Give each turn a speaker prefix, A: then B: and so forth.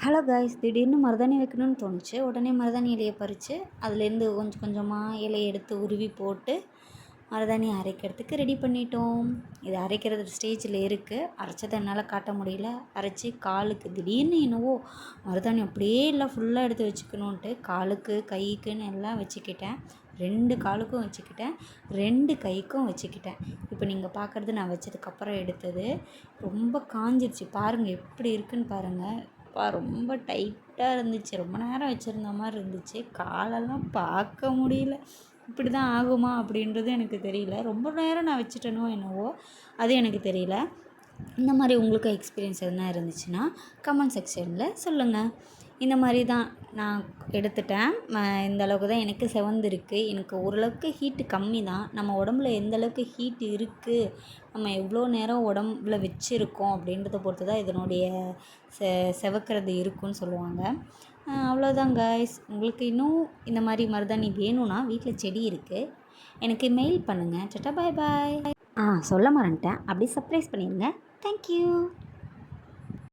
A: Hello guys, திடீர்னு மருதாணி வைக்கணும்னு தோணுச்சு. உடனே மருதாணி இலையை பறித்து அதுலேருந்து கொஞ்சம் கொஞ்சமாக இலையை எடுத்து உருவி போட்டு மருதாணி அரைக்கிறதுக்கு ரெடி பண்ணிட்டோம். இது அரைக்கிறது ஸ்டேஜில் இருக்குது. அரைச்சதை என்னால் காட்ட முடியல. அரைச்சி காலுக்கு திடீர்னு என்னவோ மருதாணி அப்படியே எல்லாம் ஃபுல்லாக எடுத்து வச்சுக்கணுன்ட்டு காலுக்கு கைக்குன்னு எல்லாம் வச்சுக்கிட்டேன். 2 காலுக்கும் வச்சுக்கிட்டேன், 2 கைக்கும் வச்சுக்கிட்டேன். இப்போ நீங்கள் பார்க்குறது நான் வச்சதுக்கப்புறம் எடுத்தது. ரொம்ப காஞ்சிருச்சு பாருங்கள், எப்படி இருக்குன்னு பாருங்கள். ரொம்ப டைட்டாக இருந்துச்சு. ரொம்ப நேரம் வச்சுருந்த மாதிரி இருந்துச்சு. காலெல்லாம் பார்க்க முடியல. இப்படி தான் ஆகுமா அப்படின்றது எனக்கு தெரியல. ரொம்ப நேரம் நான் வச்சுட்டேனோ என்னவோ அது எனக்கு தெரியல. இந்த மாதிரி உங்களுக்கு எக்ஸ்பீரியன்ஸ் எதுனா இருந்துச்சுன்னா கமெண்ட் செக்ஷனில் சொல்லுங்கள். இந்த மாதிரி தான் நான் எடுத்துட்டேன். இந்த அளவுக்கு தான் எனக்கு செவந்திருக்கு. எனக்கு ஓரளவுக்கு ஹீட்டு கம்மி தான். நம்ம உடம்புல எந்த அளவுக்கு ஹீட் இருக்குது, நம்ம எவ்வளோ நேரம் உடம்புல வச்சுருக்கோம் அப்படின்றத பொறுத்து தான் இதனுடைய செவக்கிறது இருக்குன்னு சொல்லுவாங்க. அவ்வளோதான் காய்ஸ். உங்களுக்கு இன்னும் இந்த மாதிரி மருதாணி வேணும்னா வீட்டில் செடி இருக்குது, எனக்கு மெயில் பண்ணுங்கள். டாடா பாய் பாய். சொல்ல மறந்துட்டேன், அப்படி சர்ப்ரைஸ் பண்ணிடுங்க. தேங்க்யூ.